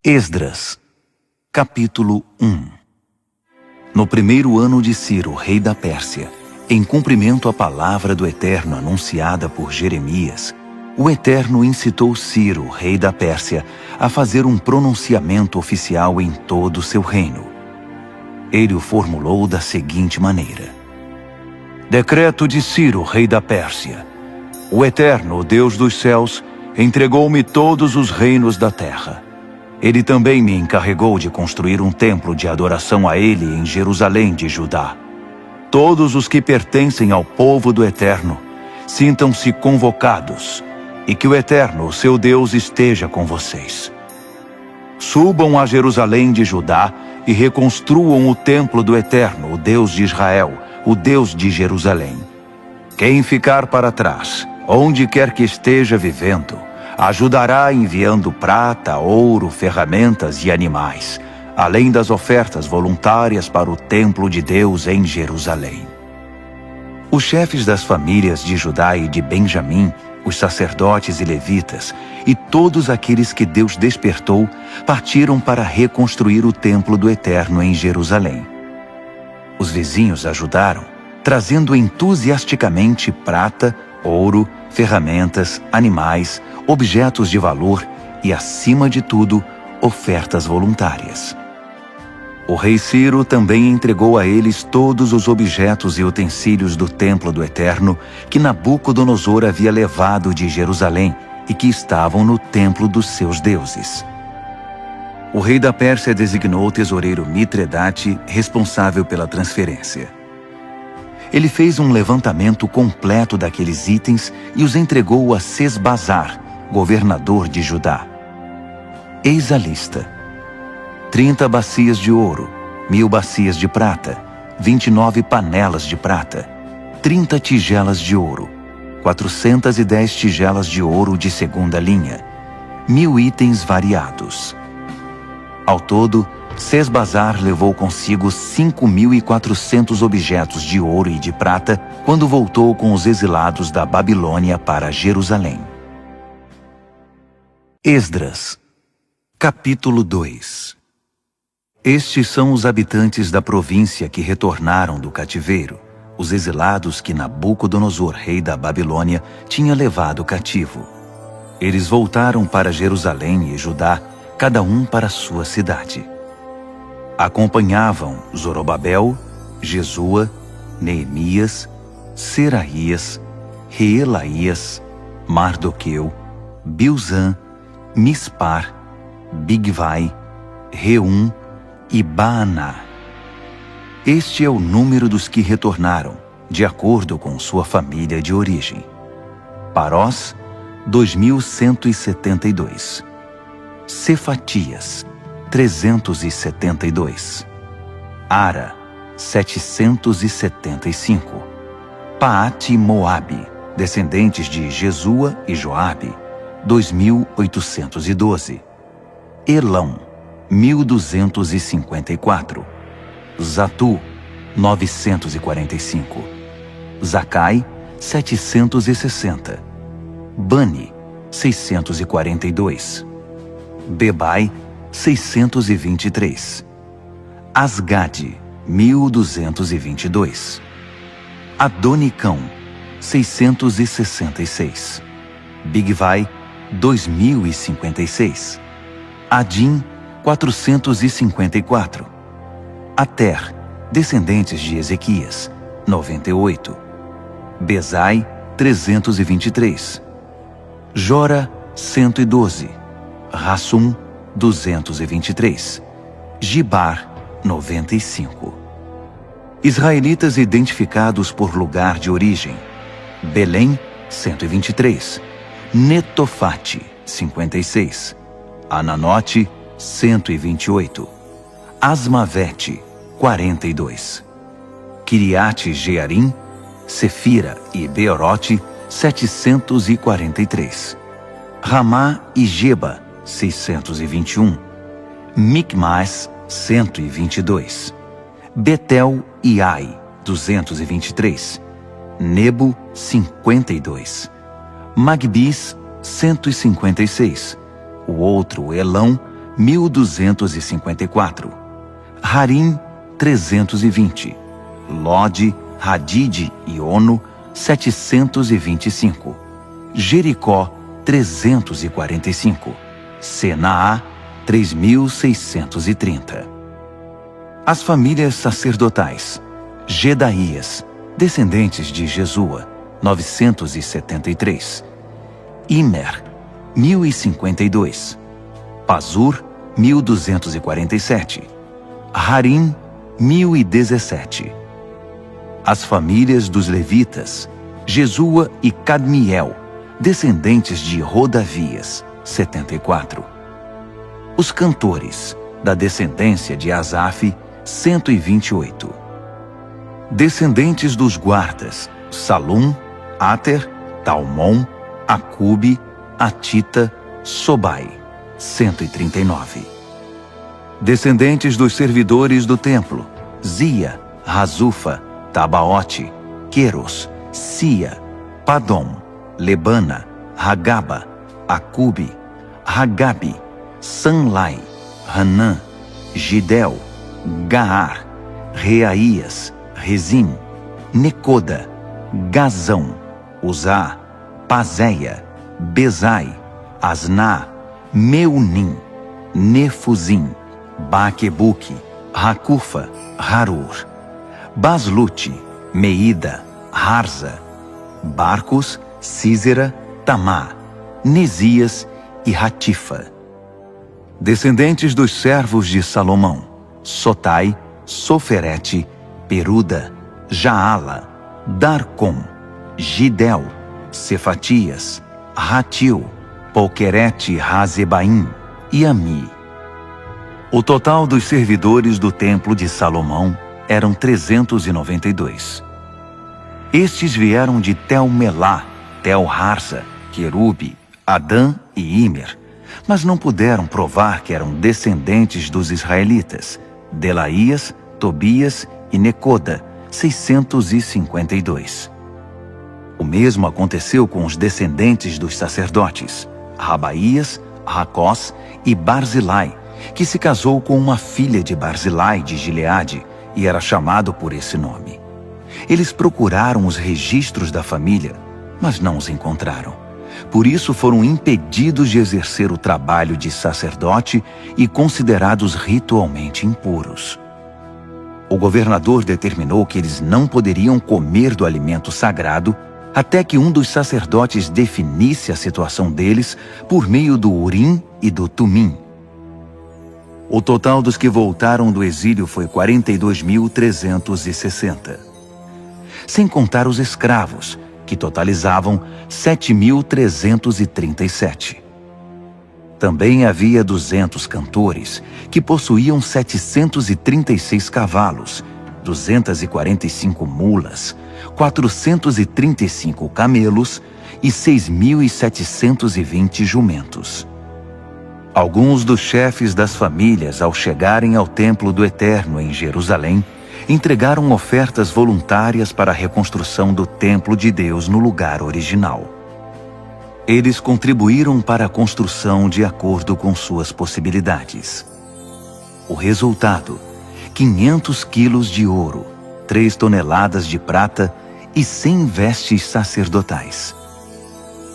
Esdras, capítulo 1. No primeiro ano de Ciro, rei da Pérsia, em cumprimento à palavra do Eterno anunciada por Jeremias, o Eterno incitou Ciro, rei da Pérsia, a fazer um pronunciamento oficial em todo o seu reino. Ele o formulou da seguinte maneira: Decreto de Ciro, rei da Pérsia. O Eterno, o Deus dos céus, entregou-me todos os reinos da terra. Ele também me encarregou de construir um templo de adoração a Ele em Jerusalém de Judá. Todos os que pertencem ao povo do Eterno, sintam-se convocados, e que o Eterno, o seu Deus, esteja com vocês. Subam a Jerusalém de Judá e reconstruam o templo do Eterno, o Deus de Israel, o Deus de Jerusalém. Quem ficar para trás, onde quer que esteja vivendo, ajudará enviando prata, ouro, ferramentas e animais, além das ofertas voluntárias para o templo de Deus em Jerusalém. Os chefes das famílias de Judá e de Benjamim, os sacerdotes e levitas, e todos aqueles que Deus despertou, partiram para reconstruir o templo do Eterno em Jerusalém. Os vizinhos ajudaram, trazendo entusiasticamente prata, ouro, ferramentas, animais, objetos de valor e, acima de tudo, ofertas voluntárias. O rei Ciro também entregou a eles todos os objetos e utensílios do templo do Eterno que Nabucodonosor havia levado de Jerusalém e que estavam no templo dos seus deuses. O rei da Pérsia designou o tesoureiro Mitredate responsável pela transferência. Ele fez um levantamento completo daqueles itens e os entregou a Sesbazar, governador de Judá. Eis a lista: 30 bacias de ouro, 1000 bacias de prata, 29 panelas de prata, 30 tigelas de ouro, 410 tigelas de ouro de segunda linha, 1000 itens variados. Ao todo, Sesbazar levou consigo 5.400 objetos de ouro e de prata quando voltou com os exilados da Babilônia para Jerusalém. Esdras, capítulo 2. Estes são os habitantes da província que retornaram do cativeiro, os exilados que Nabucodonosor, rei da Babilônia, tinha levado cativo. Eles voltaram para Jerusalém e Judá, cada um para sua cidade. Acompanhavam Zorobabel, Jesua, Neemias, Seraías, Reelaías, Mardoqueu, Bilzã, Mispar, Bigvai, Reum e Baaná. Este é o número dos que retornaram, de acordo com sua família de origem. Parós, 2.172. Cefatias, 372. Ara, 775. Paate Moabe, descendentes de Jesua e Joabe, 2.812. Elão, 1.254. Zatu, 945. Zacai, 760. Bani, 642. Bebai, 623. Asgade, 1.222. Adonicão, 666. Bigvai, 2.056. Adim, 454. Ater, descendentes de Ezequias, 98. Bezai, 323. Jora, 112. Rassum, 223. Gibar, 95. Israelitas identificados por lugar de origem: Belém, 123. Netofate, 56. Ananote, 128. Asmavete, 42. Kiriate Jearim, Sefira e Beerote, 743. Ramá e Geba, 621. Micmas, 122. Betel e Ai, 223. Nebo, 52. Magbis, 156. O outro Elão, 1254. Harim, 320. Lode, Hadide e Ono, 725. Jericó, 345. Senaá, 3630. As famílias sacerdotais: Gedaías, descendentes de Jesua, 973. Imer, 1052. Pazur, 1247. Harim, 1017. As famílias dos levitas: Jesua e Cadmiel, descendentes de Rodavias, 74. Os cantores, da descendência de Asaf, 128. Descendentes dos guardas: Salum, Ater, Talmon, Acube, Atita, Sobai, 139. Descendentes dos servidores do templo: Zia, Razufa, Tabaote, Queros, Sia, Padom, Lebana, Hagaba, Acube, Hagabe, Sanlai, Hanã, Gidel, Gaar, Reaías, Rezim, Necoda, Gazão, Uzá, Pazéia, Bezai, Asná, Meunim, Nefuzim, Baquebuque, Racufa, Harur, Baslute, Meida, Harza, Barcos, Císera, Tamá, Nesias e Ratifa. Descendentes dos servos de Salomão: Sotai, Soferete, Peruda, Jaala, Darcom, Gidel, Cefatias, Ratil, Poquerete, Razebaim e Ami. O total dos servidores do templo de Salomão eram 392. Estes vieram de Tel-Melá, Tel-Harsa, Querube, Adã e Imer, mas não puderam provar que eram descendentes dos israelitas: Delaías, Tobias e Necoda, 652. O mesmo aconteceu com os descendentes dos sacerdotes: Rabaías, Racós e Barzilai, que se casou com uma filha de Barzilai de Gileade e era chamado por esse nome. Eles procuraram os registros da família, mas não os encontraram. Por isso foram impedidos de exercer o trabalho de sacerdote e considerados ritualmente impuros. O governador determinou que eles não poderiam comer do alimento sagrado até que um dos sacerdotes definisse a situação deles por meio do Urim e do Tumim. O total dos que voltaram do exílio foi 42.360. Sem contar os escravos, que totalizavam 7.337. Também havia 200 cantores, que possuíam 736 cavalos, 245 mulas, 435 camelos e 6.720 jumentos. Alguns dos chefes das famílias, ao chegarem ao templo do Eterno em Jerusalém, entregaram ofertas voluntárias para a reconstrução do templo de Deus no lugar original. Eles contribuíram para a construção de acordo com suas possibilidades. O resultado: 500 quilos de ouro, 3 toneladas de prata e 100 vestes sacerdotais.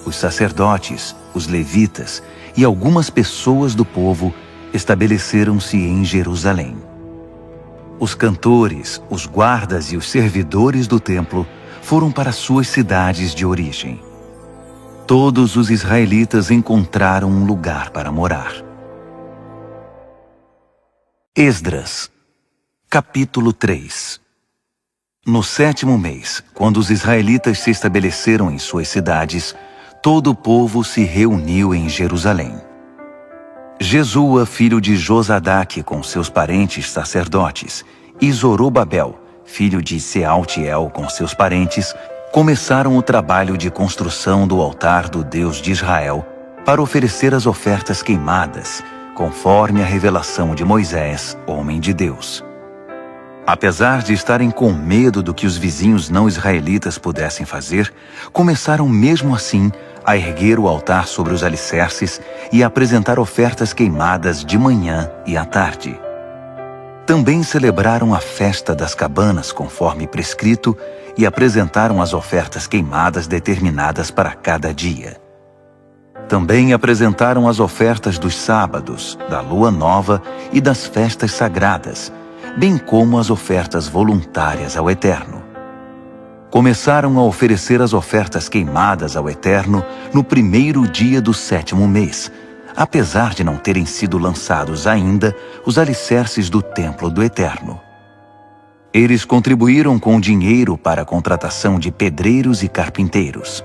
Os sacerdotes, os levitas e algumas pessoas do povo estabeleceram-se em Jerusalém. Os cantores, os guardas e os servidores do templo foram para suas cidades de origem. Todos os israelitas encontraram um lugar para morar. Esdras, capítulo 3. No 7º mês, quando os israelitas se estabeleceram em suas cidades, todo o povo se reuniu em Jerusalém. Jesua, filho de Josadaque, com seus parentes sacerdotes, e Zorobabel, filho de Sealtiel, com seus parentes, começaram o trabalho de construção do altar do Deus de Israel para oferecer as ofertas queimadas, conforme a revelação de Moisés, homem de Deus. Apesar de estarem com medo do que os vizinhos não israelitas pudessem fazer, começaram mesmo assim a erguer o altar sobre os alicerces e a apresentar ofertas queimadas de manhã e à tarde. Também celebraram a festa das cabanas conforme prescrito e apresentaram as ofertas queimadas determinadas para cada dia. Também apresentaram as ofertas dos sábados, da lua nova e das festas sagradas, bem como as ofertas voluntárias ao Eterno. Começaram a oferecer as ofertas queimadas ao Eterno no primeiro dia do 7º mês, apesar de não terem sido lançados ainda os alicerces do templo do Eterno. Eles contribuíram com dinheiro para a contratação de pedreiros e carpinteiros.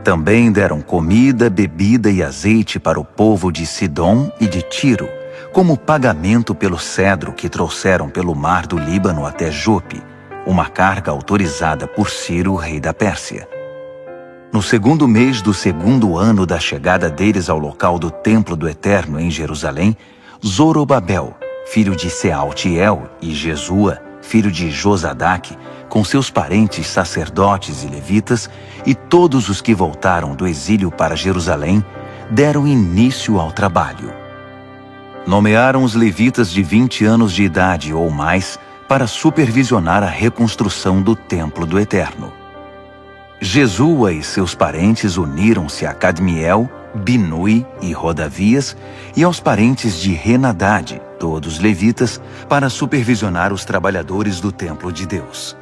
Também deram comida, bebida e azeite para o povo de Sidom e de Tiro, como pagamento pelo cedro que trouxeram pelo mar do Líbano até Jope, uma carga autorizada por Ciro, rei da Pérsia. No 2º mês do 2º ano da chegada deles ao local do templo do Eterno em Jerusalém, Zorobabel, filho de Sealtiel, e Jesua, filho de Josadaque, com seus parentes sacerdotes e levitas, e todos os que voltaram do exílio para Jerusalém, deram início ao trabalho. Nomearam os levitas de 20 anos de idade ou mais para supervisionar a reconstrução do templo do Eterno. Jesua e seus parentes uniram-se a Cadmiel, Binui e Rodavias e aos parentes de Renadade, todos levitas, para supervisionar os trabalhadores do templo de Deus.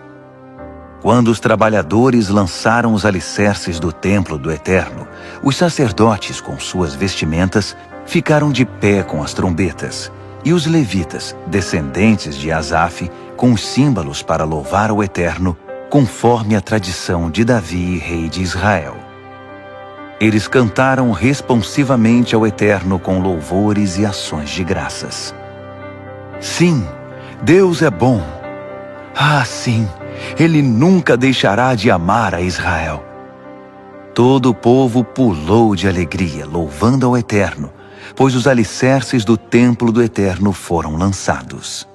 Quando os trabalhadores lançaram os alicerces do templo do Eterno, os sacerdotes, com suas vestimentas, ficaram de pé com as trombetas, e os levitas, descendentes de Asaf, com os símbolos para louvar o Eterno, conforme a tradição de Davi, rei de Israel. Eles cantaram responsivamente ao Eterno com louvores e ações de graças. Sim, Deus é bom. Ah, sim, Ele nunca deixará de amar a Israel. Todo o povo pulou de alegria, louvando ao Eterno, pois os alicerces do templo do Eterno foram lançados.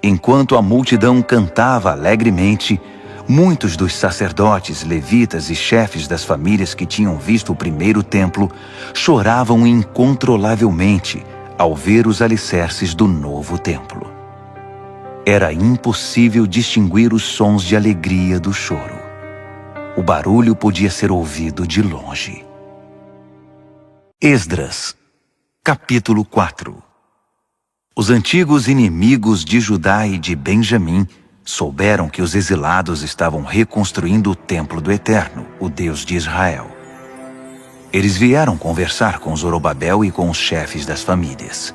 Enquanto a multidão cantava alegremente, muitos dos sacerdotes, levitas e chefes das famílias que tinham visto o primeiro templo choravam incontrolavelmente ao ver os alicerces do novo templo. Era impossível distinguir os sons de alegria do choro. O barulho podia ser ouvido de longe. Esdras, capítulo 4. Os antigos inimigos de Judá e de Benjamim souberam que os exilados estavam reconstruindo o templo do Eterno, o Deus de Israel. Eles vieram conversar com Zorobabel e com os chefes das famílias.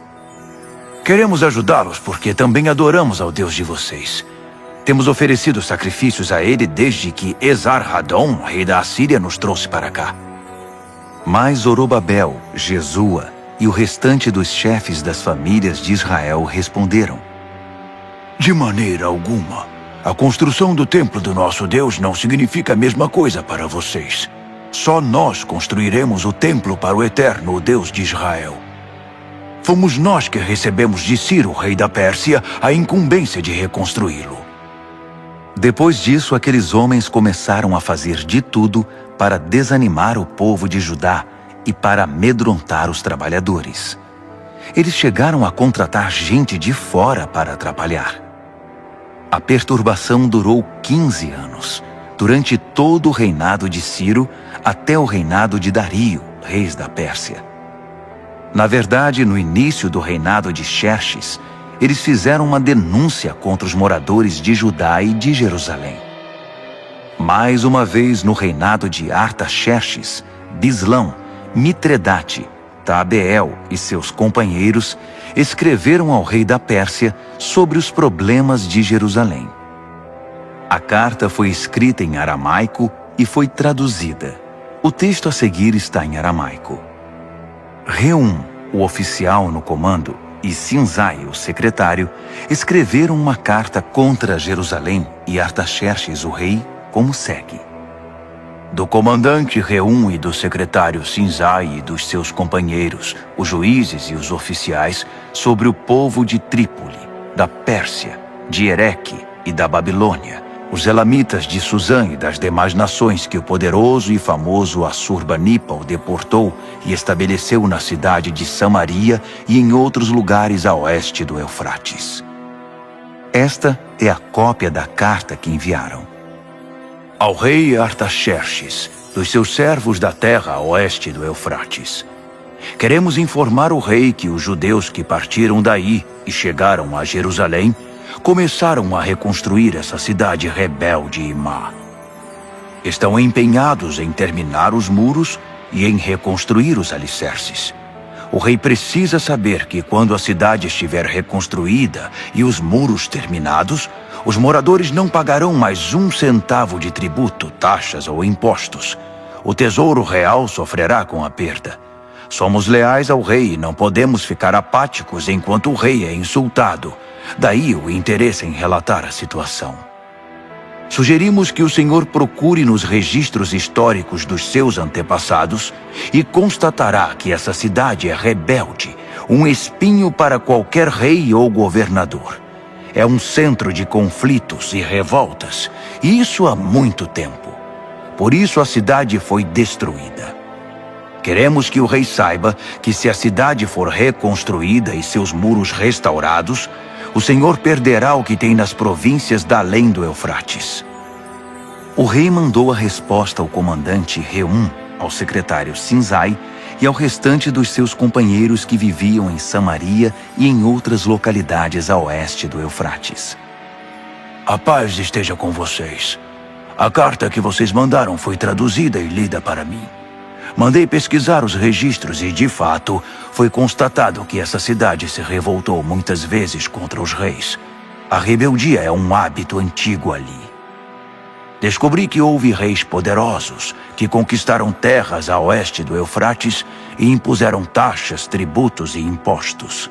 Queremos ajudá-los porque também adoramos ao Deus de vocês. Temos oferecido sacrifícios a ele desde que Esar-Hadon, rei da Assíria, nos trouxe para cá. Mas Zorobabel, Jesua e o restante dos chefes das famílias de Israel responderam: de maneira alguma. A construção do templo do nosso Deus não significa a mesma coisa para vocês. Só nós construiremos o templo para o Eterno, o Deus de Israel. Fomos nós que recebemos de Ciro, rei da Pérsia, a incumbência de reconstruí-lo. Depois disso, aqueles homens começaram a fazer de tudo para desanimar o povo de Judá e para amedrontar os trabalhadores. Eles chegaram a contratar gente de fora para atrapalhar. A perturbação durou 15 anos, durante todo o reinado de Ciro até o reinado de Dario, reis da Pérsia. Na verdade, no início do reinado de Xerxes, eles fizeram uma denúncia contra os moradores de Judá e de Jerusalém. Mais uma vez, no reinado de Artaxerxes, Bislão, Mitredate, Tabeel e seus companheiros escreveram ao rei da Pérsia sobre os problemas de Jerusalém. A carta foi escrita em aramaico e foi traduzida. O texto a seguir está em aramaico. Reum, o oficial no comando, e Sinzai, o secretário, escreveram uma carta contra Jerusalém e Artaxerxes, o rei, como segue. Do comandante Reum e do secretário Sinzai e dos seus companheiros, os juízes e os oficiais, sobre o povo de Trípoli, da Pérsia, de Ereque e da Babilônia, Os elamitas de Susã e das demais nações que o poderoso e famoso Assurbanipal deportou e estabeleceu na cidade de Samaria e em outros lugares a oeste do Eufrates. Esta é a cópia da carta que enviaram. Ao rei Artaxerxes, dos seus servos da terra a oeste do Eufrates. Queremos informar o rei que os judeus que partiram daí e chegaram a Jerusalém começaram a reconstruir essa cidade rebelde e má. Estão empenhados em terminar os muros e em reconstruir os alicerces. O rei precisa saber que quando a cidade estiver reconstruída e os muros terminados, os moradores não pagarão mais 1 centavo de tributo, taxas ou impostos. O tesouro real sofrerá com a perda. Somos leais ao rei e não podemos ficar apáticos enquanto o rei é insultado. Daí o interesse em relatar a situação. Sugerimos que o senhor procure nos registros históricos dos seus antepassados e constatará que essa cidade é rebelde, um espinho para qualquer rei ou governador. É um centro de conflitos e revoltas, e isso há muito tempo. Por isso a cidade foi destruída. Queremos que o rei saiba que se a cidade for reconstruída e seus muros restaurados, o Senhor perderá o que tem nas províncias da além do Eufrates. O rei mandou a resposta ao comandante Reum, ao secretário Sinzai e ao restante dos seus companheiros que viviam em Samaria e em outras localidades a oeste do Eufrates. A paz esteja com vocês. A carta que vocês mandaram foi traduzida e lida para mim. Mandei pesquisar os registros e, de fato, foi constatado que essa cidade se revoltou muitas vezes contra os reis. A rebeldia é um hábito antigo ali. Descobri que houve reis poderosos que conquistaram terras a oeste do Eufrates e impuseram taxas, tributos e impostos.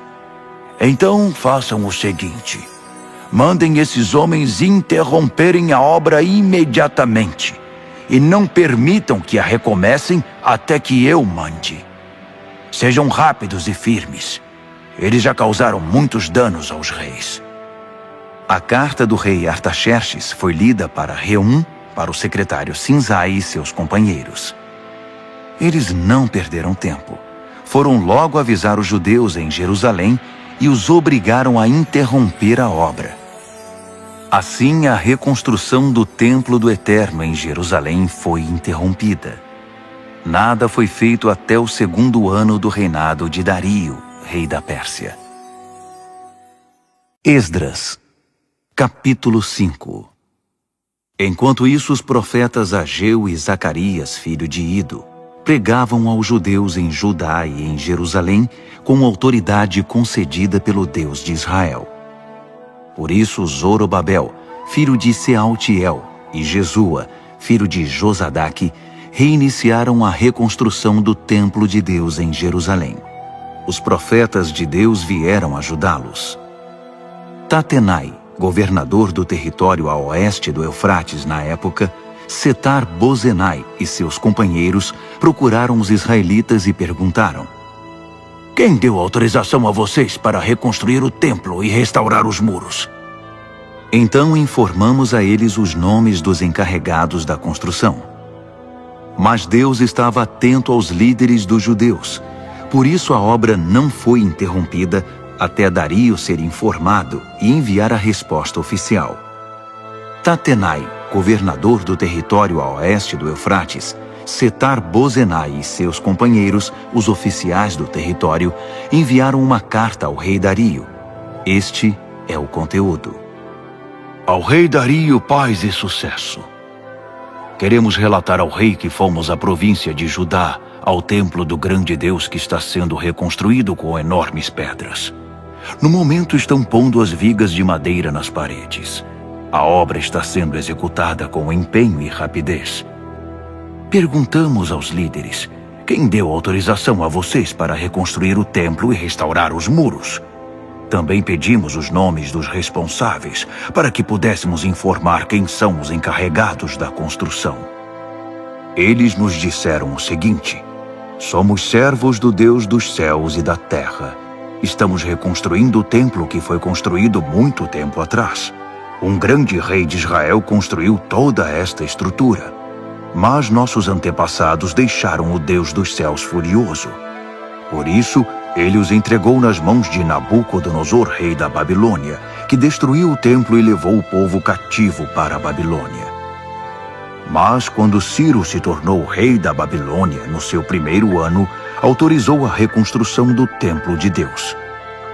Então façam o seguinte: mandem esses homens interromperem a obra imediatamente e não permitam que a recomecem até que eu mande. Sejam rápidos e firmes. Eles já causaram muitos danos aos reis. A carta do rei Artaxerxes foi lida para Reum, para o secretário Sinzai e seus companheiros. Eles não perderam tempo. Foram logo avisar os judeus em Jerusalém e os obrigaram a interromper a obra. Assim, a reconstrução do Templo do Eterno em Jerusalém foi interrompida. Nada foi feito até o 2º ano do reinado de Dario, rei da Pérsia. Esdras, capítulo 5. Enquanto isso, os profetas Ageu e Zacarias, filho de Ido, pregavam aos judeus em Judá e em Jerusalém com autoridade concedida pelo Deus de Israel. Por isso, Zorobabel, filho de Sealtiel, e Jesua, filho de Josadaque, reiniciaram a reconstrução do templo de Deus em Jerusalém. Os profetas de Deus vieram ajudá-los. Tatenai, governador do território a oeste do Eufrates na época, Setar-Bozenai e seus companheiros procuraram os israelitas e perguntaram: quem deu autorização a vocês para reconstruir o templo e restaurar os muros? Então informamos a eles os nomes dos encarregados da construção. Mas Deus estava atento aos líderes dos judeus. Por isso a obra não foi interrompida até Dario ser informado e enviar a resposta oficial. Tatenai, governador do território a oeste do Eufrates, Setar-Bozenai e seus companheiros, os oficiais do território, enviaram uma carta ao rei Dario. Este é o conteúdo. Ao rei Dario, paz e sucesso. Queremos relatar ao rei que fomos à província de Judá, ao templo do grande Deus que está sendo reconstruído com enormes pedras. No momento estão pondo as vigas de madeira nas paredes. A obra está sendo executada com empenho e rapidez. Perguntamos aos líderes: quem deu autorização a vocês para reconstruir o templo e restaurar os muros? Também pedimos os nomes dos responsáveis para que pudéssemos informar quem são os encarregados da construção. Eles nos disseram o seguinte: somos servos do Deus dos céus e da terra. Estamos reconstruindo o templo que foi construído muito tempo atrás. Um grande rei de Israel construiu toda esta estrutura. Mas nossos antepassados deixaram o Deus dos céus furioso. Por isso, ele os entregou nas mãos de Nabucodonosor, rei da Babilônia, que destruiu o templo e levou o povo cativo para a Babilônia. Mas quando Ciro se tornou rei da Babilônia, no seu primeiro ano, autorizou a reconstrução do templo de Deus.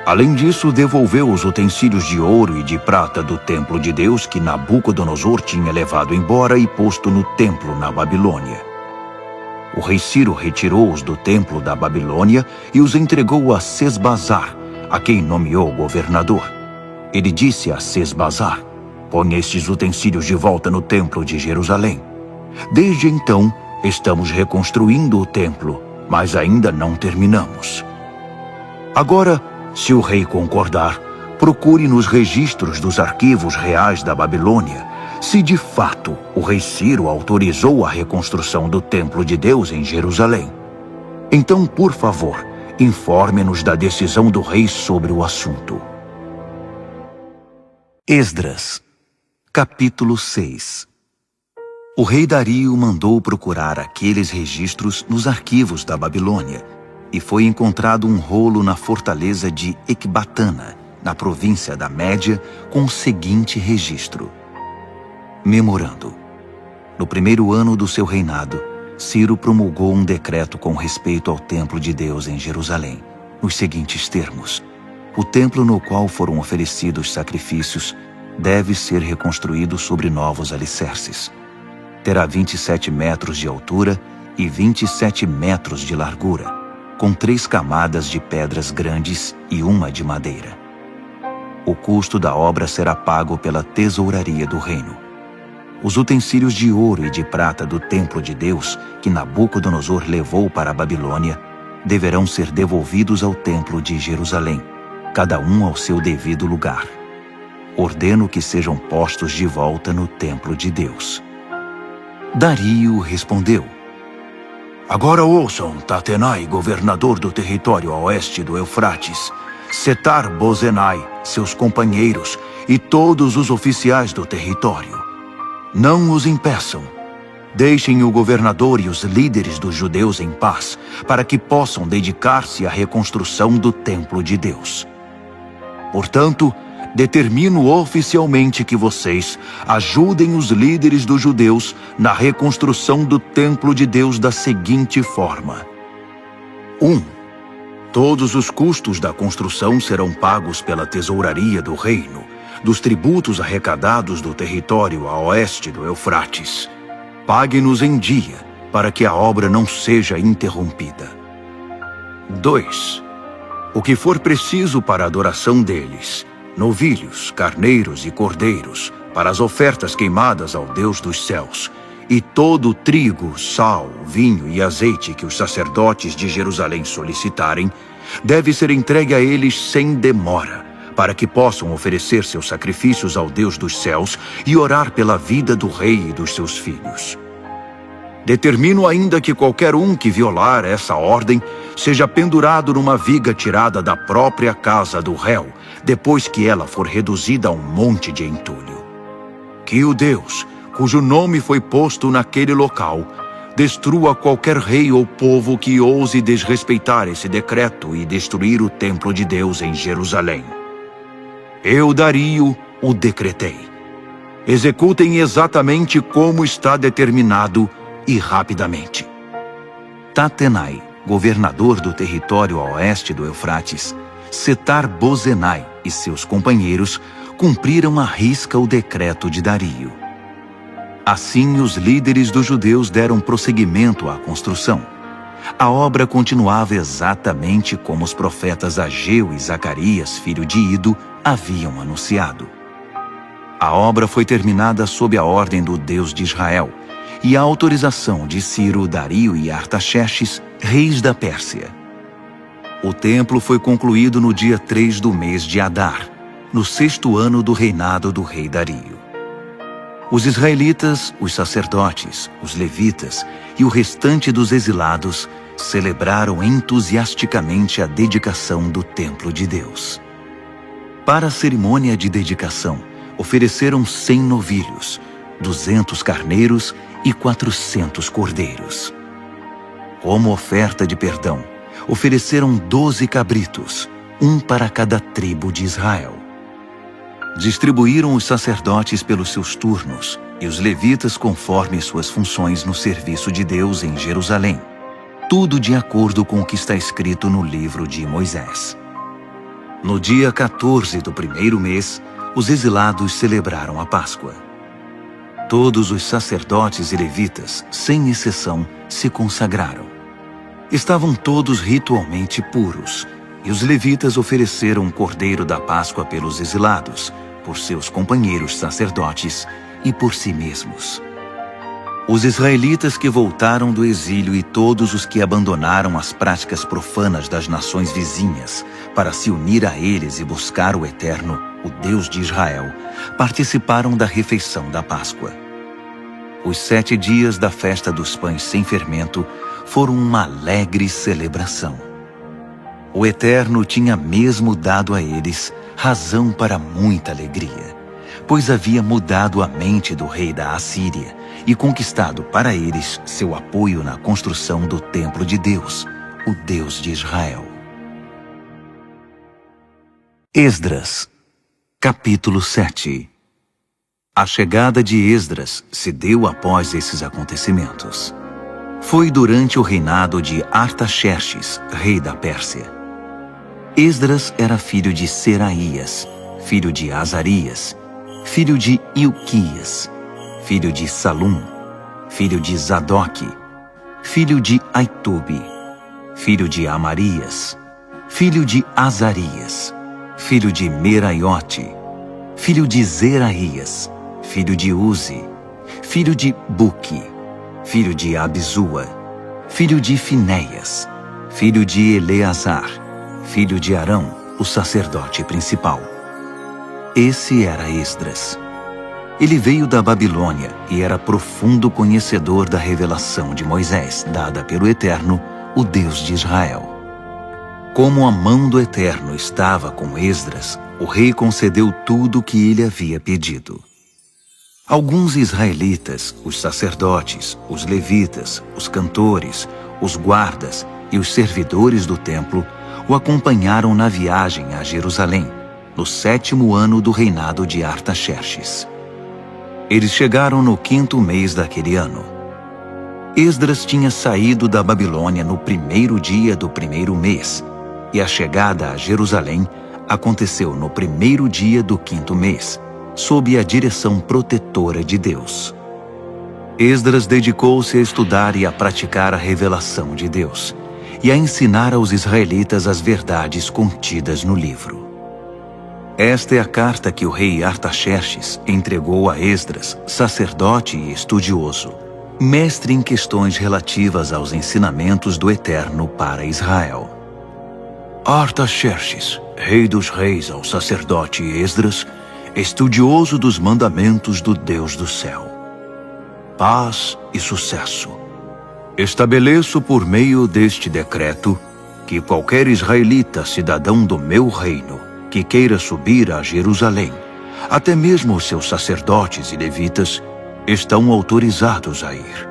Além disso, devolveu os utensílios de ouro e de prata do templo de Deus que Nabucodonosor tinha levado embora e posto no templo na Babilônia. O rei Ciro retirou-os do templo da Babilônia e os entregou a Sesbazar, a quem nomeou governador. Ele disse a Sesbazar: "Põe estes utensílios de volta no templo de Jerusalém." Desde então, estamos reconstruindo o templo, mas ainda não terminamos. Agora, se o rei concordar, procure nos registros dos arquivos reais da Babilônia se de fato o rei Ciro autorizou a reconstrução do templo de Deus em Jerusalém. Então, por favor, informe-nos da decisão do rei sobre o assunto. Esdras, capítulo 6. O rei Dario mandou procurar aqueles registros nos arquivos da Babilônia, e foi encontrado um rolo na fortaleza de Ecbatana, na província da Média, com o seguinte registro. Memorando. No primeiro ano do seu reinado, Ciro promulgou um decreto com respeito ao templo de Deus em Jerusalém, nos seguintes termos: o templo no qual foram oferecidos sacrifícios deve ser reconstruído sobre novos alicerces. Terá 27 metros de altura e 27 metros de largura, com 3 camadas de pedras grandes e uma de madeira. O custo da obra será pago pela tesouraria do reino. Os utensílios de ouro e de prata do templo de Deus, que Nabucodonosor levou para a Babilônia, deverão ser devolvidos ao templo de Jerusalém, cada um ao seu devido lugar. Ordeno que sejam postos de volta no templo de Deus. Dario respondeu: Agora ouçam, Tatenai, governador do território a oeste do Eufrates, Setar-Bozenai, seus companheiros e todos os oficiais do território. Não os impeçam. Deixem o governador e os líderes dos judeus em paz, para que possam dedicar-se à reconstrução do templo de Deus. Portanto, determino oficialmente que vocês ajudem os líderes dos judeus na reconstrução do templo de Deus da seguinte forma. 1. Todos os custos da construção serão pagos pela tesouraria do reino, dos tributos arrecadados do território a oeste do Eufrates. Pague-nos em dia, para que a obra não seja interrompida. 2. O que for preciso para a adoração deles, novilhos, carneiros e cordeiros, para as ofertas queimadas ao Deus dos céus, e todo o trigo, sal, vinho e azeite que os sacerdotes de Jerusalém solicitarem, deve ser entregue a eles sem demora, para que possam oferecer seus sacrifícios ao Deus dos céus e orar pela vida do rei e dos seus filhos. Determino ainda que qualquer um que violar essa ordem seja pendurado numa viga tirada da própria casa do réu, depois que ela for reduzida a um monte de entulho. Que o Deus, cujo nome foi posto naquele local, destrua qualquer rei ou povo que ouse desrespeitar esse decreto e destruir o templo de Deus em Jerusalém. Eu, Dario, o decretei. Executem exatamente como está determinado e rapidamente. Tatenai, governador do território a oeste do Eufrates, Setar-Bozenai e seus companheiros cumpriram à risca o decreto de Dario. Assim, os líderes dos judeus deram prosseguimento à construção. A obra continuava exatamente como os profetas Ageu e Zacarias, filho de Ido, haviam anunciado. A obra foi terminada sob a ordem do Deus de Israel e a autorização de Ciro, Dario e Artaxerxes, reis da Pérsia. O templo foi concluído no dia 3 do mês de Adar, no 6º ano do reinado do rei Dario. Os israelitas, os sacerdotes, os levitas e o restante dos exilados celebraram entusiasticamente a dedicação do templo de Deus. Para a cerimônia de dedicação, ofereceram 100 novilhos, 200 carneiros e 400 cordeiros. Como oferta de perdão, ofereceram 12 cabritos, um para cada tribo de Israel. Distribuíram os sacerdotes pelos seus turnos e os levitas conforme suas funções no serviço de Deus em Jerusalém, tudo de acordo com o que está escrito no livro de Moisés. No dia 14 do primeiro mês, os exilados celebraram a Páscoa. Todos os sacerdotes e levitas, sem exceção, se consagraram. Estavam todos ritualmente puros, e os levitas ofereceram um cordeiro da Páscoa pelos exilados, por seus companheiros sacerdotes e por si mesmos. Os israelitas que voltaram do exílio e todos os que abandonaram as práticas profanas das nações vizinhas para se unir a eles e buscar o Eterno, o Deus de Israel, participaram da refeição da Páscoa. Os 7 dias da festa dos pães sem fermento foram uma alegre celebração. O Eterno tinha mesmo dado a eles razão para muita alegria, pois havia mudado a mente do rei da Assíria e conquistado para eles seu apoio na construção do templo de Deus, o Deus de Israel. Esdras, capítulo 7. A chegada de Esdras se deu após esses acontecimentos. Foi durante o reinado de Artaxerxes, rei da Pérsia. Esdras era filho de Seraías, filho de Azarias, filho de Ilquias, filho de Salum, filho de Zadoque, filho de Aitube, filho de Amarias, filho de Azarias, filho de Meraiote, filho de Zeraías, filho de Uzi, filho de Buque, filho de Abizua, filho de Finéias, filho de Eleazar, filho de Arão, o sacerdote principal. Esse era Esdras. Ele veio da Babilônia e era profundo conhecedor da revelação de Moisés, dada pelo Eterno, o Deus de Israel. Como a mão do Eterno estava com Esdras, o rei concedeu tudo o que ele havia pedido. Alguns israelitas, os sacerdotes, os levitas, os cantores, os guardas e os servidores do templo o acompanharam na viagem a Jerusalém, no 7º ano do reinado de Artaxerxes. Eles chegaram no 5º mês daquele ano. Esdras tinha saído da Babilônia no 1º dia do 1º mês, e a chegada a Jerusalém aconteceu no 1º dia do 5º mês, sob a direção protetora de Deus. Esdras dedicou-se a estudar e a praticar a revelação de Deus, e a ensinar aos israelitas as verdades contidas no livro. Esta é a carta que o rei Artaxerxes entregou a Esdras, sacerdote e estudioso, mestre em questões relativas aos ensinamentos do Eterno para Israel. Artaxerxes, rei dos reis, ao sacerdote Esdras, estudioso dos mandamentos do Deus do céu. Paz e sucesso. Estabeleço por meio deste decreto que qualquer israelita cidadão do meu reino que queira subir a Jerusalém, até mesmo os seus sacerdotes e levitas, estão autorizados a ir.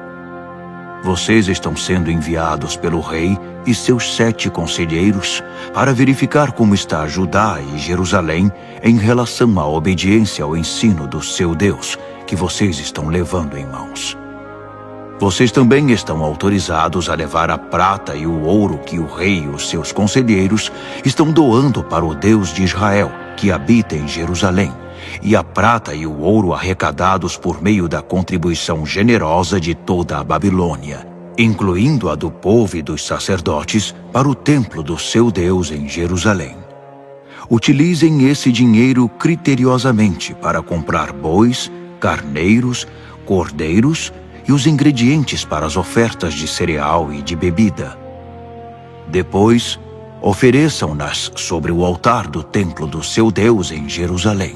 Vocês estão sendo enviados pelo rei e seus 7 conselheiros para verificar como está Judá e Jerusalém em relação à obediência ao ensino do seu Deus que vocês estão levando em mãos. Vocês também estão autorizados a levar a prata e o ouro que o rei e os seus conselheiros estão doando para o Deus de Israel, que habita em Jerusalém, e a prata e o ouro arrecadados por meio da contribuição generosa de toda a Babilônia, incluindo a do povo e dos sacerdotes, para o templo do seu Deus em Jerusalém. Utilizem esse dinheiro criteriosamente para comprar bois, carneiros, cordeiros e os ingredientes para as ofertas de cereal e de bebida. Depois, ofereçam-nas sobre o altar do templo do seu Deus em Jerusalém.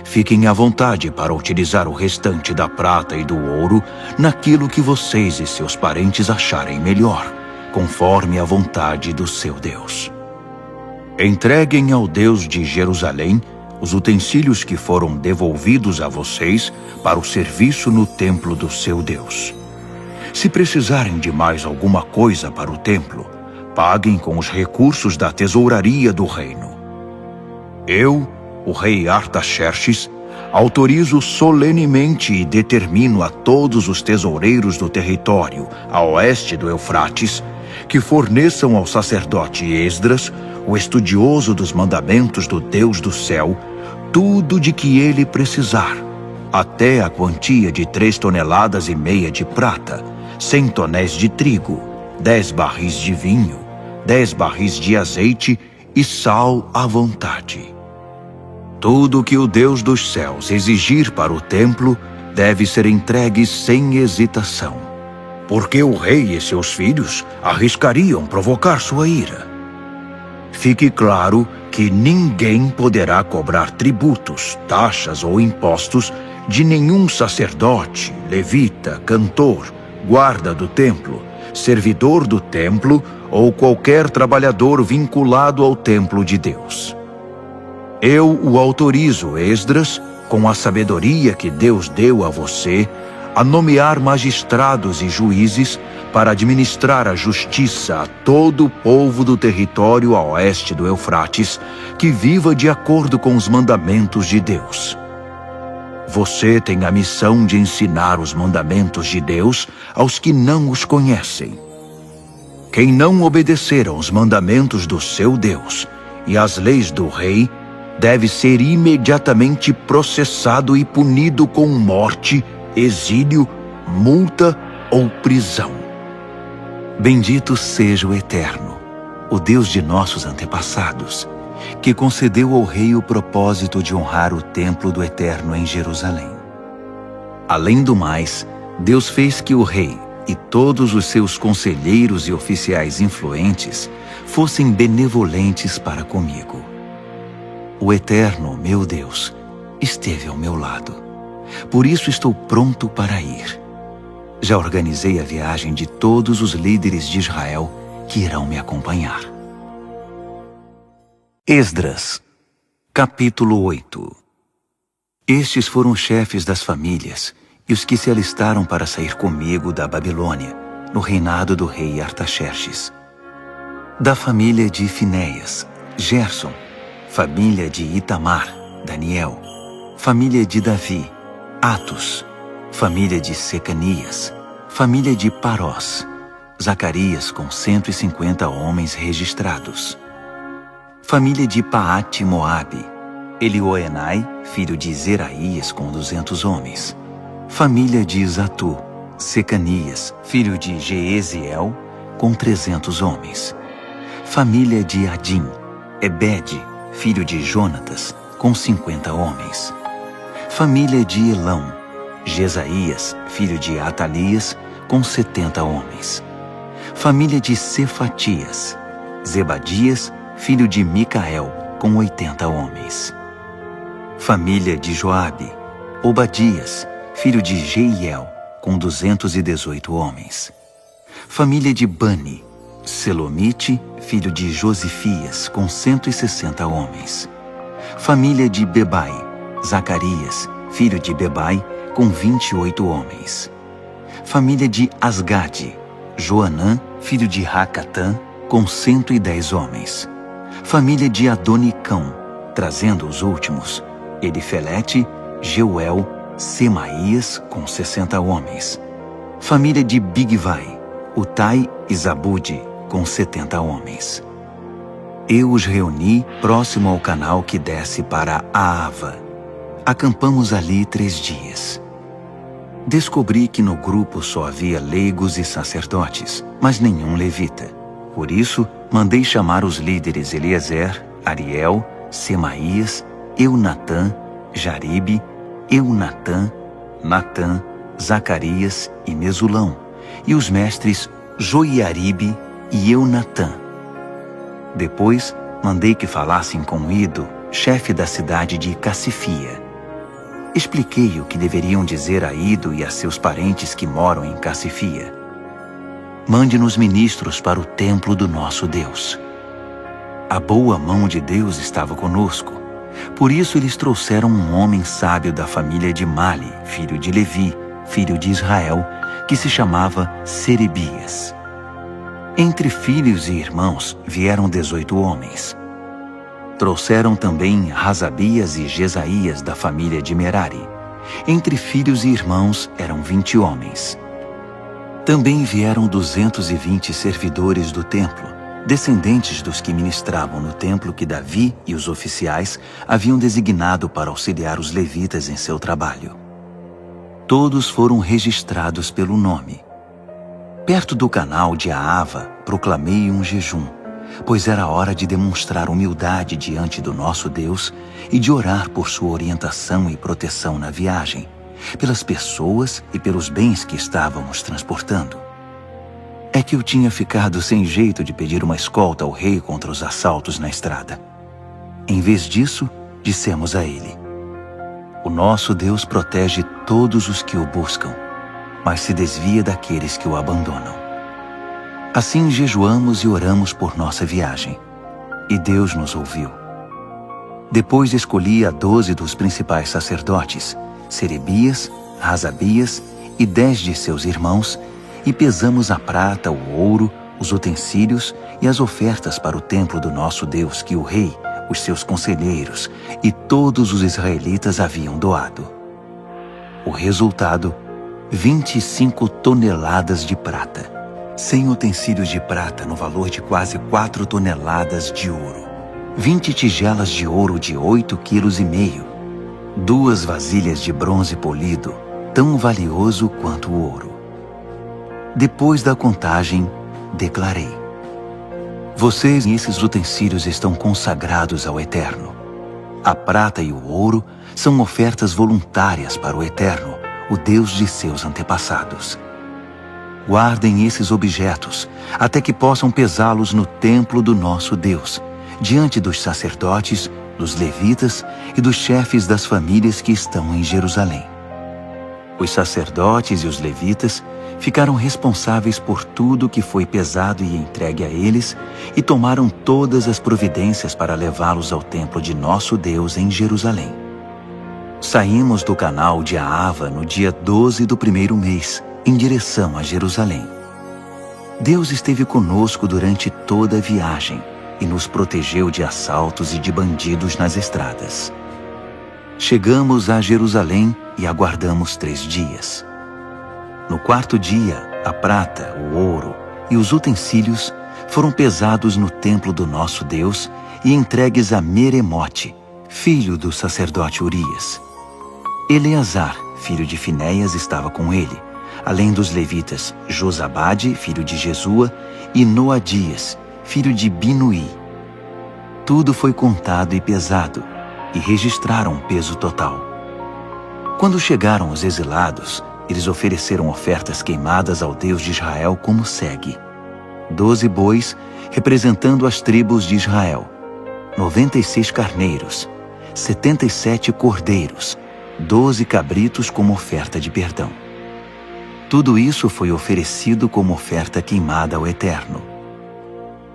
Fiquem à vontade para utilizar o restante da prata e do ouro naquilo que vocês e seus parentes acharem melhor, conforme a vontade do seu Deus. Entreguem ao Deus de Jerusalém os utensílios que foram devolvidos a vocês para o serviço no templo do seu Deus. Se precisarem de mais alguma coisa para o templo, paguem com os recursos da tesouraria do reino. Eu, o rei Artaxerxes, autorizo solenemente e determino a todos os tesoureiros do território a oeste do Eufrates que forneçam ao sacerdote Esdras, o estudioso dos mandamentos do Deus do céu, tudo de que ele precisar, até a quantia de 3,5 toneladas de prata, 100 tonéis de trigo, 10 barris de vinho, 10 barris de azeite e sal à vontade. Tudo o que o Deus dos céus exigir para o templo deve ser entregue sem hesitação, porque o rei e seus filhos arriscariam provocar sua ira. Fique claro que ninguém poderá cobrar tributos, taxas ou impostos de nenhum sacerdote, levita, cantor, guarda do templo, servidor do templo ou qualquer trabalhador vinculado ao templo de Deus. Eu o autorizo, Esdras, com a sabedoria que Deus deu a você, a nomear magistrados e juízes para administrar a justiça a todo o povo do território a oeste do Eufrates, que viva de acordo com os mandamentos de Deus. Você tem a missão de ensinar os mandamentos de Deus aos que não os conhecem. Quem não obedecer aos mandamentos do seu Deus e às leis do rei, deve ser imediatamente processado e punido com morte, exílio, multa ou prisão. Bendito seja o Eterno, o Deus de nossos antepassados, que concedeu ao rei o propósito de honrar o templo do Eterno em Jerusalém. Além do mais, Deus fez que o rei e todos os seus conselheiros e oficiais influentes fossem benevolentes para comigo. O Eterno, meu Deus, esteve ao meu lado. Por isso estou pronto para ir. Já organizei a viagem de todos os líderes de Israel que irão me acompanhar. Esdras, capítulo 8. Estes foram os chefes das famílias e os que se alistaram para sair comigo da Babilônia, no reinado do rei Artaxerxes. Da família de Finéias, Gerson; família de Itamar, Daniel; família de Davi, Atos; família de Secanias; família de Parós, Zacarias com 150 homens registrados; família de Paate-Moabe, Elioenai, filho de Zeraías com 200 homens; família de Zatu, Secanias, filho de Jeeziel, com 300 homens; família de Adim, Ebede, filho de Jonatas, com 50 homens; família de Elão, Jesaías, filho de Atalias, com 70 homens; família de Cefatias, Zebadias, filho de Micael, com 80 homens; família de Joabe, Obadias, filho de Jeiel, com 218 homens; família de Bani, Selomite, filho de Josifias, com 160 homens; família de Bebai, Zacarias, filho de Bebai, com 28 homens; família de Asgade, Joanã, filho de Racatã, com 110 homens; família de Adonicão, trazendo os últimos, Elifelete, Jeuel, Semaías, com 60 homens; família de Bigvai, Utai e Zabude, com 70 homens. Eu os reuni próximo ao canal que desce para Aava. Acampamos ali 3 dias. Descobri que no grupo só havia leigos e sacerdotes, mas nenhum levita. Por isso, mandei chamar os líderes Eliezer, Ariel, Semaías, Eunatã, Jaribe, Eunatã, Natã, Zacarias e Mesulão, e os mestres Joiaribe e Eunatã. Depois, mandei que falassem com Ido, chefe da cidade de Cassifia. Expliquei o que deveriam dizer a Ido e a seus parentes que moram em Cassifia. Mande-nos ministros para o templo do nosso Deus. A boa mão de Deus estava conosco, Por isso eles trouxeram um homem sábio da família de Mali, filho de Levi, filho de Israel, que se chamava Serebias. Entre filhos e irmãos vieram 18 homens. Trouxeram também Razabias e Jesaías da família de Merari. Entre filhos e irmãos eram 20 homens. Também vieram 220 servidores do templo, descendentes dos que ministravam no templo que Davi e os oficiais haviam designado para auxiliar os levitas em seu trabalho. Todos foram registrados pelo nome. Perto do canal de Aava, proclamei um jejum, pois era hora de demonstrar humildade diante do nosso Deus e de orar por sua orientação e proteção na viagem, pelas pessoas e pelos bens que estávamos transportando. É que eu tinha ficado sem jeito de pedir uma escolta ao rei contra os assaltos na estrada. Em vez disso, dissemos a ele: o nosso Deus protege todos os que o buscam, mas se desvia daqueles que o abandonam. Assim jejuamos e oramos por nossa viagem, e Deus nos ouviu. Depois escolhi a 12 dos principais sacerdotes, Serebias, Razabias e 10 de seus irmãos, e pesamos a prata, o ouro, os utensílios e as ofertas para o templo do nosso Deus que o rei, os seus conselheiros e todos os israelitas haviam doado. O resultado: 25 toneladas de prata, 100 utensílios de prata no valor de quase 4 toneladas de ouro, 20 tigelas de ouro de 8,5 kg, 2 vasilhas de bronze polido, tão valioso quanto o ouro. Depois da contagem, declarei: vocês e esses utensílios estão consagrados ao Eterno. A prata e o ouro são ofertas voluntárias para o Eterno, o Deus de seus antepassados. Guardem esses objetos até que possam pesá-los no templo do nosso Deus, diante dos sacerdotes, dos levitas e dos chefes das famílias que estão em Jerusalém. Os sacerdotes e os levitas ficaram responsáveis por tudo que foi pesado e entregue a eles e tomaram todas as providências para levá-los ao templo de nosso Deus em Jerusalém. Saímos do canal de Aava no dia 12 do primeiro mês, em direção a Jerusalém. Deus esteve conosco durante toda a viagem e nos protegeu de assaltos e de bandidos nas estradas. Chegamos a Jerusalém e aguardamos 3 dias. No 4º dia, a prata, o ouro e os utensílios foram pesados no templo do nosso Deus e entregues a Meremote, filho do sacerdote Urias. Eleazar, filho de Finéias, estava com ele, além dos levitas Josabade, filho de Jesua, e Noadias, filho de Binuí. Tudo foi contado e pesado, e registraram o peso total. Quando chegaram os exilados, eles ofereceram ofertas queimadas ao Deus de Israel como segue: 12 bois, representando as tribos de Israel, 96 carneiros, 77 cordeiros, 12 cabritos como oferta de perdão. Tudo isso foi oferecido como oferta queimada ao Eterno.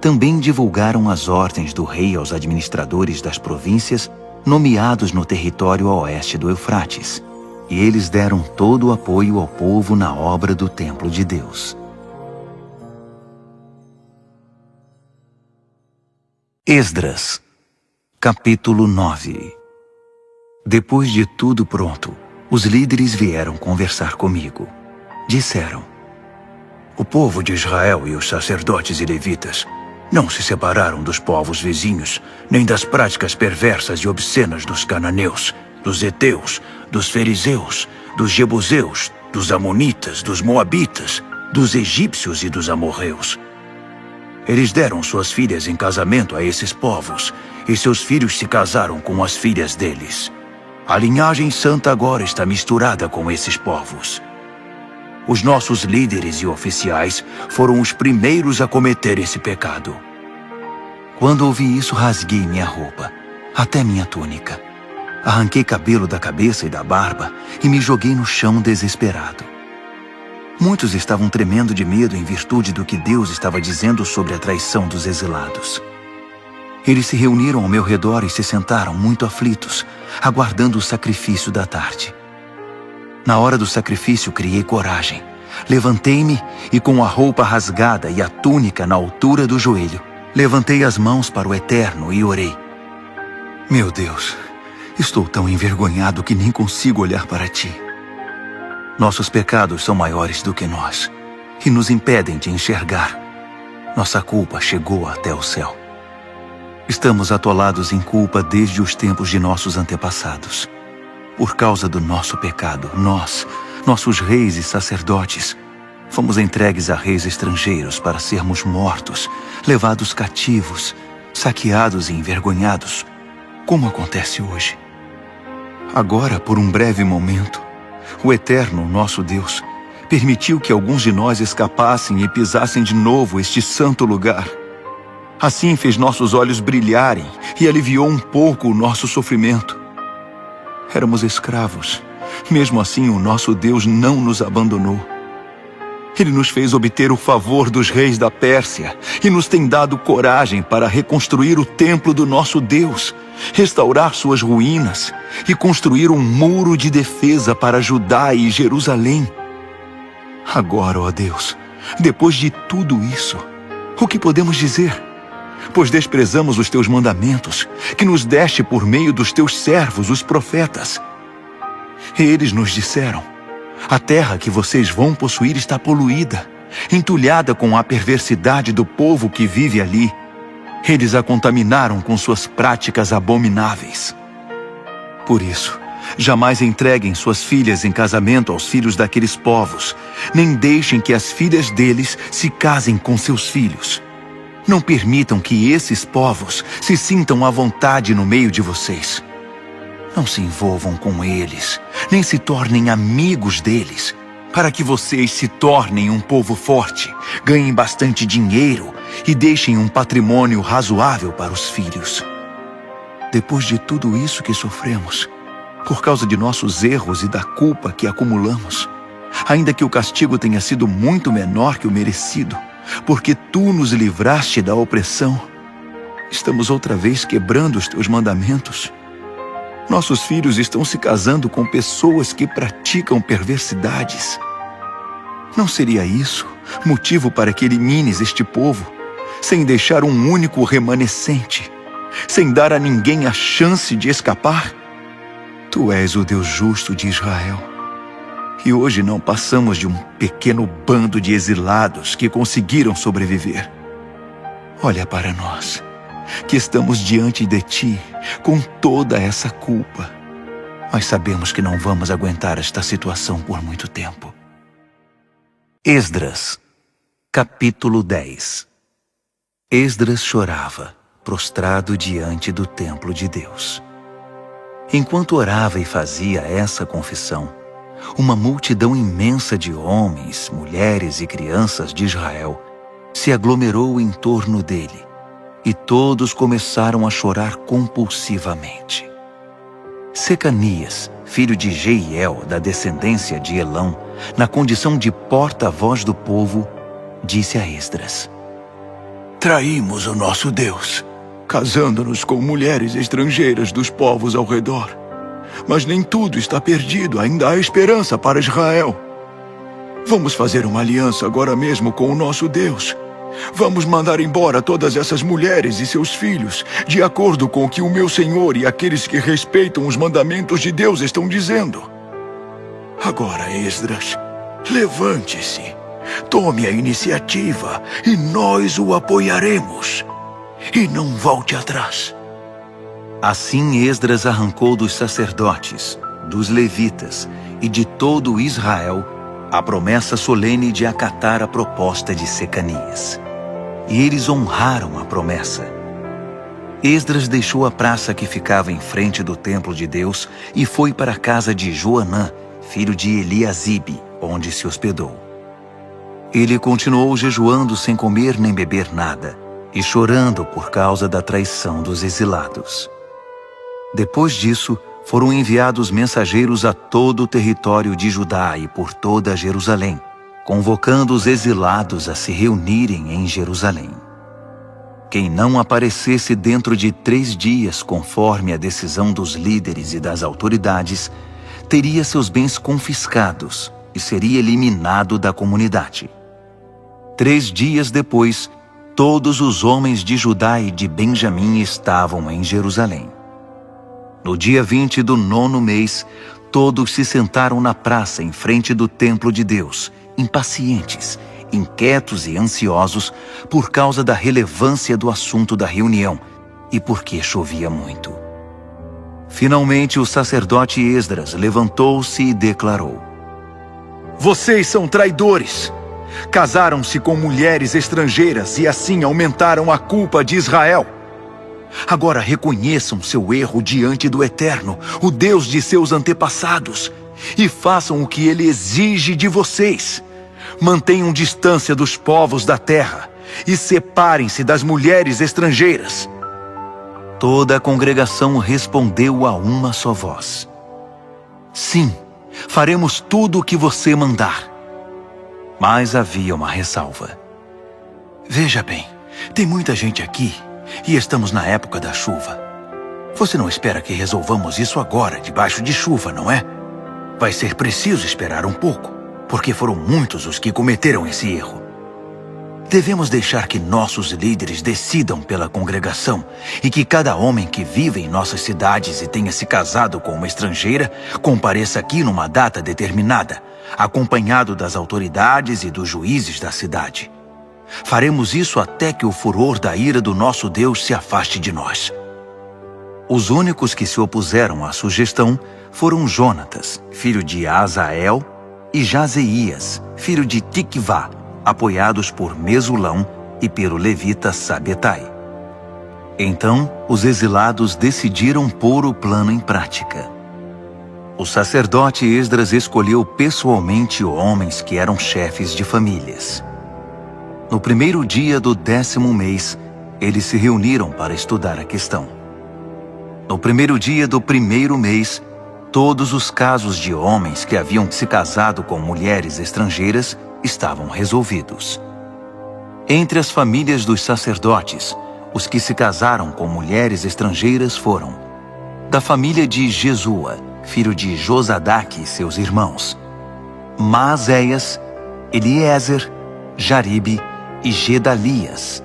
Também divulgaram as ordens do rei aos administradores das províncias nomeados no território a oeste do Eufrates, e eles deram todo o apoio ao povo na obra do templo de Deus. Esdras, capítulo 9. Depois de tudo pronto, os líderes vieram conversar comigo. Disseram: o povo de Israel e os sacerdotes e levitas não se separaram dos povos vizinhos, nem das práticas perversas e obscenas dos cananeus, dos heteus, dos fariseus, dos jebuseus, dos amonitas, dos moabitas, dos egípcios e dos amorreus. Eles deram suas filhas em casamento a esses povos, e seus filhos se casaram com as filhas deles. A linhagem santa agora está misturada com esses povos. Os nossos líderes e oficiais foram os primeiros a cometer esse pecado. Quando ouvi isso, rasguei minha roupa, até minha túnica. Arranquei cabelo da cabeça e da barba e me joguei no chão desesperado. Muitos estavam tremendo de medo em virtude do que Deus estava dizendo sobre a traição dos exilados. Eles se reuniram ao meu redor e se sentaram muito aflitos, aguardando o sacrifício da tarde. Na hora do sacrifício criei coragem. Levantei-me e, com a roupa rasgada e a túnica na altura do joelho, levantei as mãos para o Eterno e orei. Meu Deus, estou tão envergonhado que nem consigo olhar para ti. Nossos pecados são maiores do que nós e nos impedem de enxergar. Nossa culpa chegou até o céu. Estamos atolados em culpa desde os tempos de nossos antepassados. Por causa do nosso pecado, nossos reis e sacerdotes, fomos entregues a reis estrangeiros para sermos mortos, levados cativos, saqueados e envergonhados, como acontece hoje. Agora, por um breve momento, o Eterno, nosso Deus, permitiu que alguns de nós escapassem e pisassem de novo este santo lugar. Assim fez nossos olhos brilharem e aliviou um pouco o nosso sofrimento. Éramos escravos. Mesmo assim, o nosso Deus não nos abandonou. Ele nos fez obter o favor dos reis da Pérsia e nos tem dado coragem para reconstruir o templo do nosso Deus, restaurar suas ruínas e construir um muro de defesa para Judá e Jerusalém. Agora, ó Deus, depois de tudo isso, o que podemos dizer? Pois desprezamos os teus mandamentos, que nos deste por meio dos teus servos, os profetas. Eles nos disseram: a terra que vocês vão possuir está poluída, entulhada com a perversidade do povo que vive ali. Eles a contaminaram com suas práticas abomináveis. Por isso, jamais entreguem suas filhas em casamento aos filhos daqueles povos, nem deixem que as filhas deles se casem com seus filhos. Não permitam que esses povos se sintam à vontade no meio de vocês. Não se envolvam com eles, nem se tornem amigos deles, para que vocês se tornem um povo forte, ganhem bastante dinheiro e deixem um patrimônio razoável para os filhos. Depois de tudo isso que sofremos, por causa de nossos erros e da culpa que acumulamos, ainda que o castigo tenha sido muito menor que o merecido, porque tu nos livraste da opressão, estamos outra vez quebrando os teus mandamentos. Nossos filhos estão se casando com pessoas que praticam perversidades. Não seria isso motivo para que elimines este povo, sem deixar um único remanescente, sem dar a ninguém a chance de escapar? Tu és o Deus justo de Israel. E hoje não passamos de um pequeno bando de exilados que conseguiram sobreviver. Olha para nós, que estamos diante de ti com toda essa culpa. Mas sabemos que não vamos aguentar esta situação por muito tempo. Esdras, capítulo 10. Esdras chorava, prostrado diante do templo de Deus. Enquanto orava e fazia essa confissão, uma multidão imensa de homens, mulheres e crianças de Israel se aglomerou em torno dele, e todos começaram a chorar compulsivamente. Secanias, filho de Jeiel, da descendência de Elão, na condição de porta-voz do povo, disse a Esdras: traímos o nosso Deus, casando-nos com mulheres estrangeiras dos povos ao redor. Mas nem tudo está perdido, ainda há esperança para Israel. Vamos fazer uma aliança agora mesmo com o nosso Deus. Vamos mandar embora todas essas mulheres e seus filhos, de acordo com o que o meu Senhor e aqueles que respeitam os mandamentos de Deus estão dizendo. Agora, Esdras, levante-se, tome a iniciativa e nós o apoiaremos. E não volte atrás. Assim Esdras arrancou dos sacerdotes, dos levitas e de todo Israel a promessa solene de acatar a proposta de Secanias. E eles honraram a promessa. Esdras deixou a praça que ficava em frente do templo de Deus e foi para a casa de Joanã, filho de Eliasibe, onde se hospedou. Ele continuou jejuando sem comer nem beber nada e chorando por causa da traição dos exilados. Depois disso, foram enviados mensageiros a todo o território de Judá e por toda Jerusalém, convocando os exilados a se reunirem em Jerusalém. Quem não aparecesse dentro de 3 dias, conforme a decisão dos líderes e das autoridades, teria seus bens confiscados e seria eliminado da comunidade. 3 dias depois, todos os homens de Judá e de Benjamim estavam em Jerusalém. No dia 20 do 9º mês, todos se sentaram na praça em frente do templo de Deus, impacientes, inquietos e ansiosos por causa da relevância do assunto da reunião e porque chovia muito. Finalmente, o sacerdote Esdras levantou-se e declarou: Vocês são traidores! Casaram-se com mulheres estrangeiras e assim aumentaram a culpa de Israel. Agora reconheçam seu erro diante do Eterno, o Deus de seus antepassados, e façam o que ele exige de vocês. Mantenham distância dos povos da terra e separem-se das mulheres estrangeiras. Toda a congregação respondeu a uma só voz: Sim, faremos tudo o que você mandar. Mas havia uma ressalva. Veja bem, tem muita gente aqui e estamos na época da chuva. Você não espera que resolvamos isso agora, debaixo de chuva, não é? Vai ser preciso esperar um pouco, porque foram muitos os que cometeram esse erro. Devemos deixar que nossos líderes decidam pela congregação e que cada homem que vive em nossas cidades e tenha se casado com uma estrangeira compareça aqui numa data determinada, acompanhado das autoridades e dos juízes da cidade. Faremos isso até que o furor da ira do nosso Deus se afaste de nós. Os únicos que se opuseram à sugestão foram Jonatas, filho de Azael, e Jazeías, filho de Tikvá, apoiados por Mesulão e pelo levita Sabetai. Então, os exilados decidiram pôr o plano em prática. O sacerdote Esdras escolheu pessoalmente homens que eram chefes de famílias. No primeiro dia do 10º mês, eles se reuniram para estudar a questão. No primeiro dia do 1º mês, todos os casos de homens que haviam se casado com mulheres estrangeiras estavam resolvidos. Entre as famílias dos sacerdotes, os que se casaram com mulheres estrangeiras foram: da família de Jesua, filho de Josadaque e seus irmãos, Maazéias, Eliezer, Jaribe e Gedalias.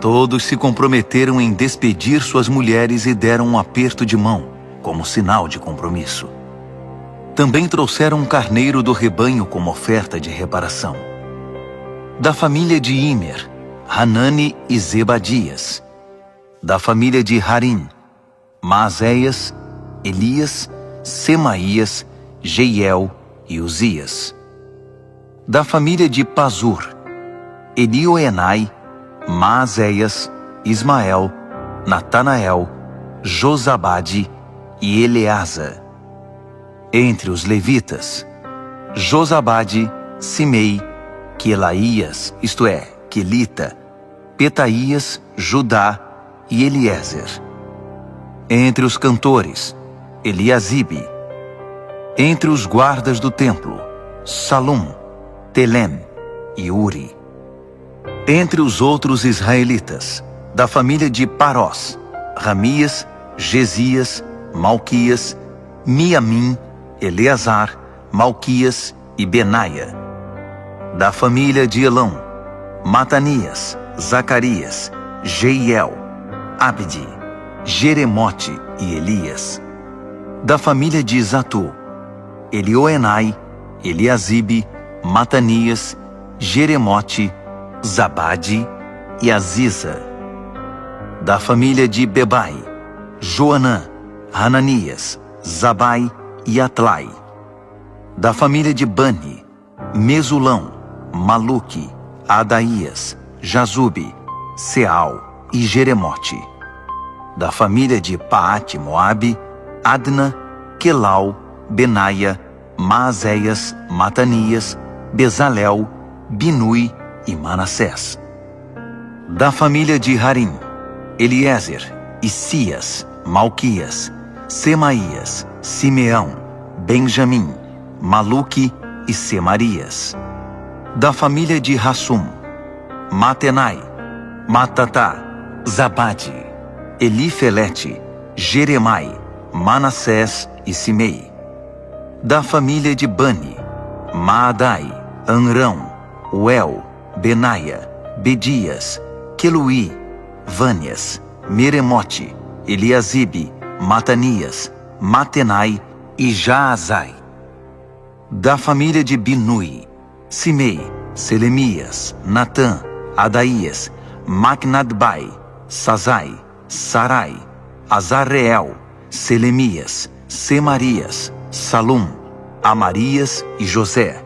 Todos se comprometeram em despedir suas mulheres e deram um aperto de mão, como sinal de compromisso. Também trouxeram um carneiro do rebanho como oferta de reparação. Da família de Imer, Hanani e Zebadias. Da família de Harim, Maazéias, Elias, Semaías, Jeiel e Uzias. Da família de Pazur, Elioenai, Maazéias, Ismael, Natanael, Josabade e Eleasa. Entre os levitas, Josabade, Simei, Quelaías, isto é, Quelita, Petaías, Judá e Eliezer. Entre os cantores, Eliasibe. Entre os guardas do templo, Salum, Telem e Uri. Entre os outros israelitas, da família de Parós, Ramias, Gesias, Malquias, Miamim, Eleazar, Malquias e Benaia. Da família de Elão, Matanias, Zacarias, Jeiel, Abdi, Jeremote e Elias. Da família de Zatu, Elioenai, Eliasibe, Matanias, Jeremote, Zabade e Aziza. Da família de Bebai, Joanã, Hananias, Zabai e Atlai. Da família de Bani, Mesulão, Maluque, Adaías, Jazube, Seal e Jeremote. Da família de Paate Moabe, Adna, Quelau, Benaia, Maazéias, Matanias, Bezalel, Binui e Manassés. Da família de Harim, Eliezer, Isias, Malquias, Semaías, Simeão, Benjamim, Maluque e Semarias. Da família de Hassum, Matenai, Matatá, Zabade, Elifelete, Jeremai, Manassés e Simei. Da família de Bani, Maadai, Anrão, Uel, Benaia, Bedias, Queluí, Vânias, Meremote, Eliasibe, Matanias, Matenai e Jaazai. Da família de Binui, Simei, Selemias, Natã, Adaías, Macnadbai, Sazai, Sarai, Azarreel, Selemias, Semarias, Salum, Amarias e José.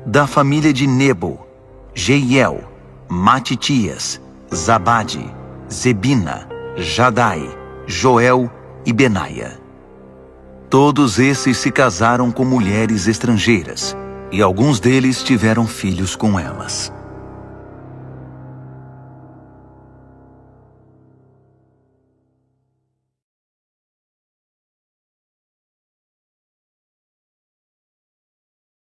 Da família de Nebo, Jeiel, Matitias, Zabade, Zebina, Jadai, Joel e Benaia. Todos esses se casaram com mulheres estrangeiras, e alguns deles tiveram filhos com elas.